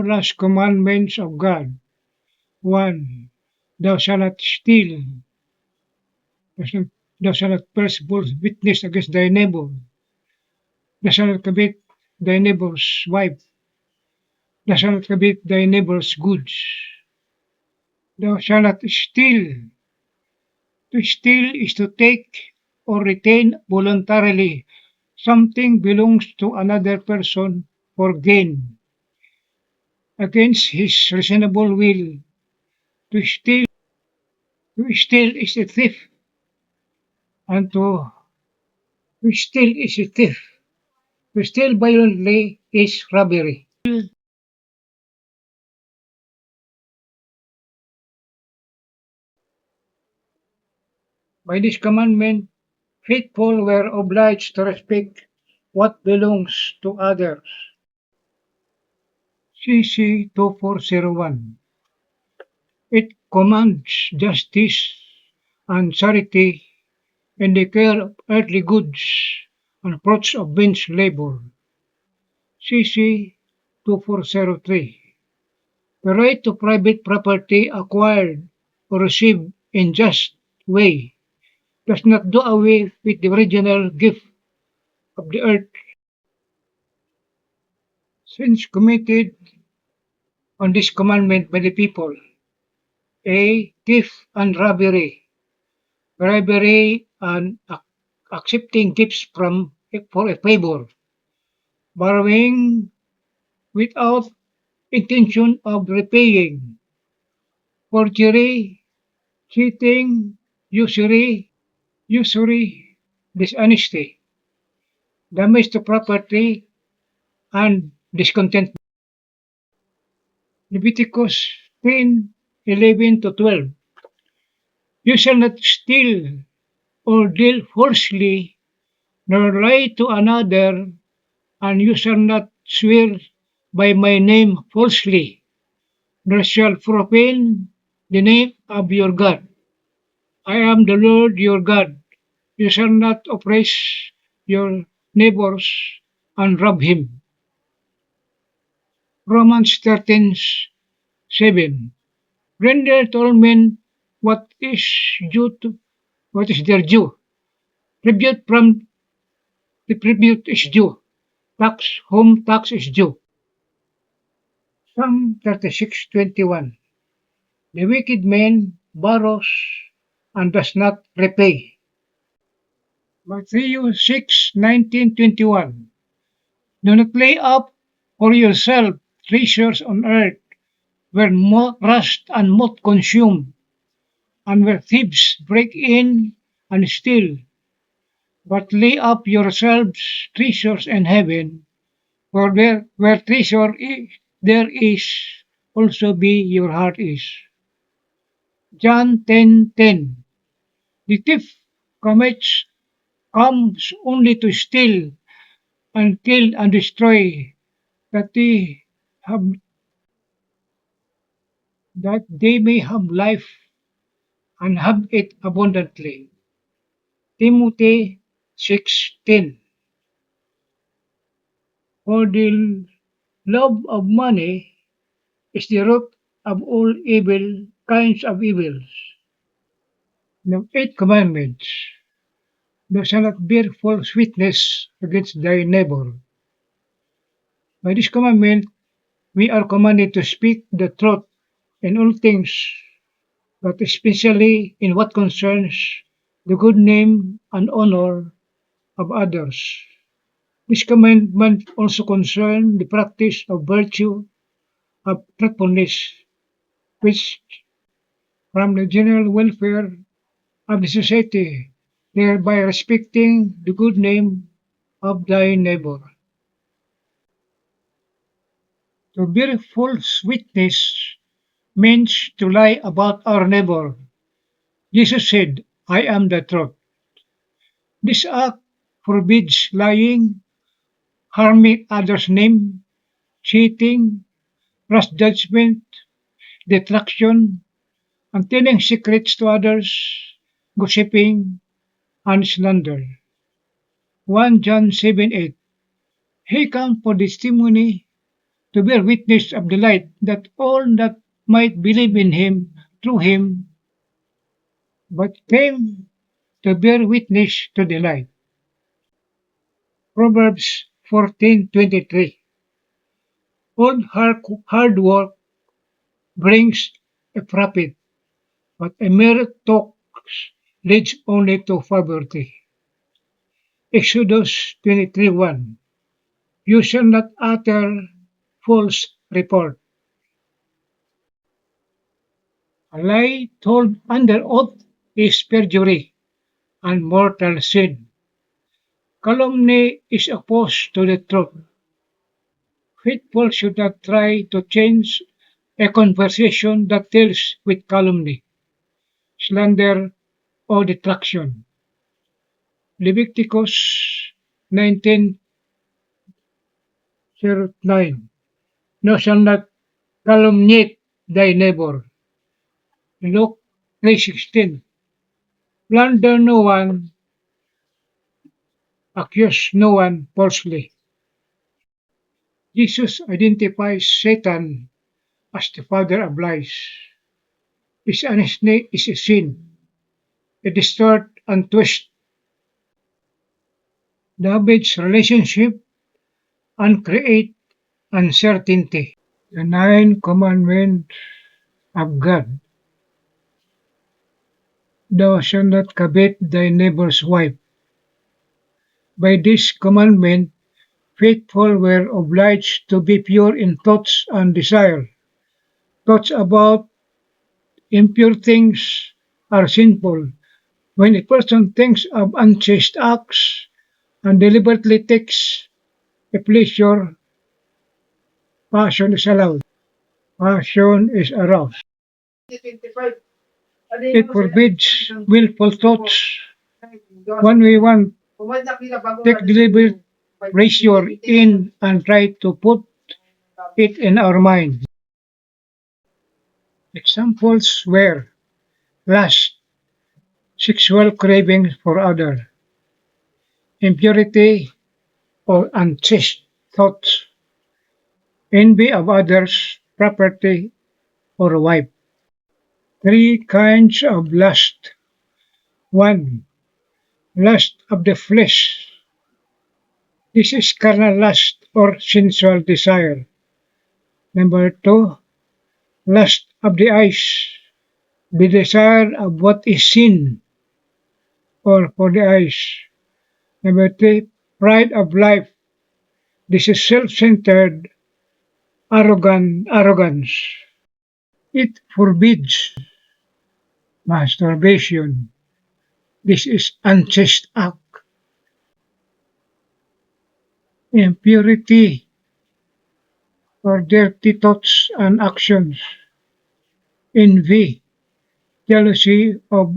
last commandments of God. 1. Thou shalt not steal. Thou shalt not bear false witness against thy neighbor. Thou shalt not covet thy neighbor's wife. Thou shalt not covet thy neighbor's goods. Thou shalt not steal. To steal is to take or retain voluntarily something belongs to another person for gain against his reasonable will. To steal is a thief, and to steal is a thief. To steal violently is robbery. By this commandment, faithful were obliged to respect what belongs to others. CC 2401. It commands justice and charity in the care of earthly goods and fruits of men's labor. CC 2403. The right to private property acquired or received in just way does not do away with the original gift of the earth. Sins committed on this commandment by the people: A. Theft and robbery. Bribery and accepting gifts for a favor. Borrowing without intention of repaying. Forgery, cheating, usury, dishonesty. Damage to property and discontent. Leviticus 10:11-12. You shall not steal or deal falsely, nor lie to another, and you shall not swear by my name falsely, nor shall profane the name of your God. I am the Lord your God. You shall not oppress your neighbors and rob him. Romans 13:7. Render to all men what is what is their due. Tribute is due. Home tax is due. Psalm 36:21. The wicked man borrows and does not repay. Matthew 6:19-21. Do not lay up for yourself treasures on earth, where rust and moth consume, and where thieves break in and steal. But lay up yourselves treasures in heaven, for where treasure is, there is also be your heart is. John 10:10. The thief comes only to steal and kill and destroy, that they have that they may have life and have it abundantly. Timothy 6:10. For the love of money is the root of all kinds of evils. The eighth commandment: Thou shalt not bear false witness against thy neighbor. By this commandment, we are commanded to speak the truth in all things, but especially in what concerns the good name and honor of others. This commandment also concerns the practice of virtue of truthfulness, which from the general welfare of the society, thereby respecting the good name of thy neighbor. To bear false witness means to lie about our neighbor. Jesus said, I am the truth. This act forbids lying, harming others' name, cheating, rash judgment, detraction, and telling secrets to others, gossiping, and slander. 1 John 7:8. He comes for testimony, to bear witness of the light, that all that might believe in him through him, but came to bear witness to the light. Proverbs 14:23. All hard work brings a profit, but a mere talk leads only to poverty. Exodus 23:1. You shall not utter false report. A lie told under oath is perjury and mortal sin. Calumny is opposed to the truth. Faithful should not try to change a conversation that deals with calumny, slander, or detraction. Leviticus 19:09. Thou shalt not calumniate thy neighbor. Luke 3:16. Plunder no one, accuse no one falsely. Jesus identifies Satan as the father of lies. His honesty is a sin. It distort and twist, damage relationship, and create uncertainty. The nine commandments of God. Thou shalt not covet thy neighbor's wife. By this commandment, faithful were obliged to be pure in thoughts and desire. Thoughts about impure things are sinful. When a person thinks of unchaste acts and deliberately takes a pleasure, passion is allowed. Passion is aroused. It forbids willful thoughts. When we want take deliberate pressure in and try to put it in our mind. Examples were lust, sexual craving for other, impurity or unchaste thoughts, envy of others, property or wife. Three kinds of lust. 1. Lust of the flesh. This is carnal lust or sensual desire. Number 2. Lust of the eyes. The desire of what is seen or for the eyes. Number 3. Pride of life. This is self-centered arrogance. It forbids masturbation. This is unchaste act. Impurity or dirty thoughts and actions. Envy, jealousy of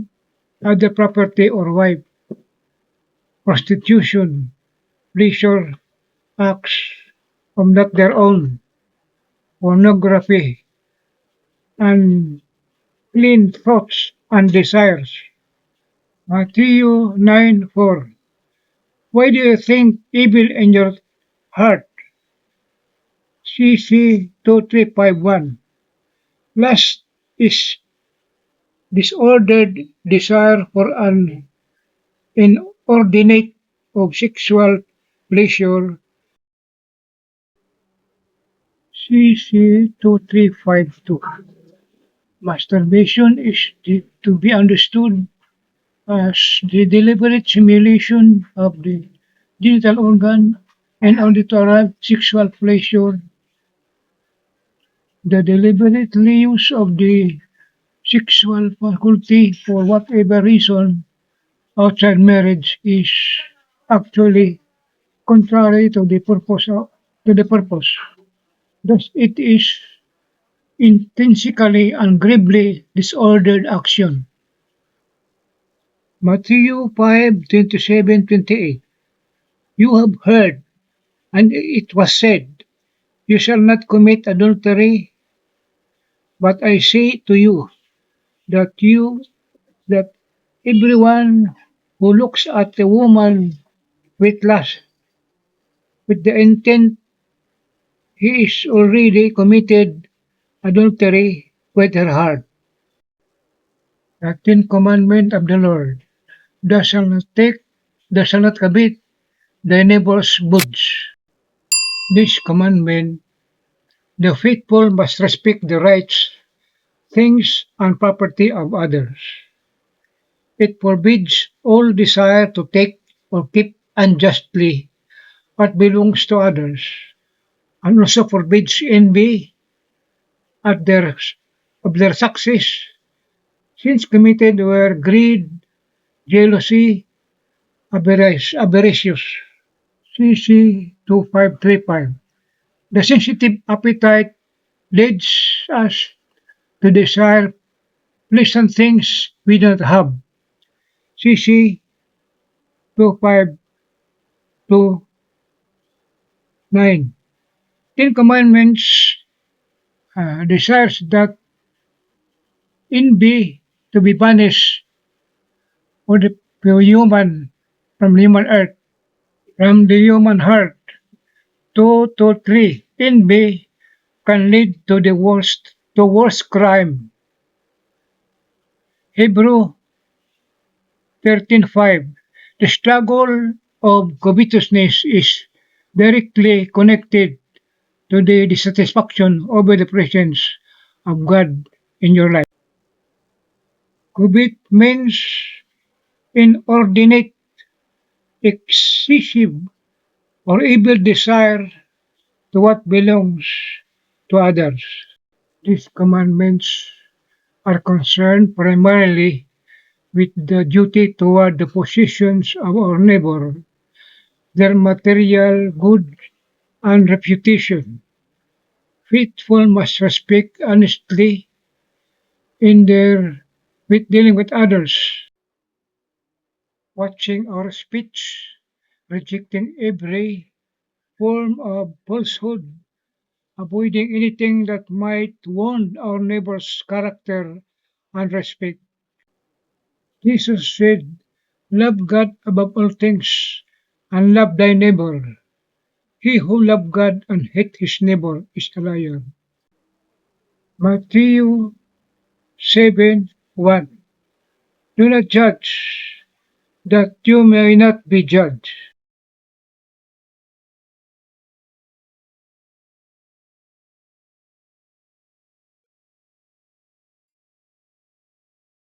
other property or wife. Prostitution, pleasure acts of not their own. Pornography, and clean thoughts and desires. Matthew 9:4. Why do you think evil in your heart? CC 2351. Lust is disordered desire for an inordinate of sexual pleasure. CC 2352. Masturbation is to be understood as the deliberate simulation of the genital organ in order to arrive sexual pleasure. The deliberate use of the sexual faculty for whatever reason outside marriage is actually contrary to the purpose. Thus, it is intrinsically and gravely disordered action. Matthew 5:27-28. You have heard, and it was said, you shall not commit adultery, but I say to you that that everyone who looks at a woman with lust, with the intent he is already committed adultery with her heart. The 10 commandment of the Lord, thou shalt not take, thou shalt not covet thy neighbor's goods. This commandment, the faithful must respect the rights, things, and property of others. It forbids all desire to take or keep unjustly what belongs to others, and also forbids envy at of their success, since committed were greed, jealousy, avaricious. CC 2535. The sensitive appetite leads us to desire pleasant things we don't have. CC 2529. Ten Commandments desires that envy to be banished for the for human from human earth, from the human heart. 2 to 3. Envy can lead to the worst crime. Hebrew 13:5. The struggle of covetousness is directly connected to the dissatisfaction over the presence of God in your life. Covet means inordinate, excessive, or evil desire to what belongs to others. These commandments are concerned primarily with the duty toward the possessions of our neighbor, their material goods and reputation. Faithful must respect honestly in their with dealing with others, watching our speech, rejecting every form of falsehood, avoiding anything that might wound our neighbor's character and respect. Jesus said, love God above all things and love thy neighbor. He who loves God and hates his neighbor is a liar. Matthew 7:1. Do not judge, that you may not be judged.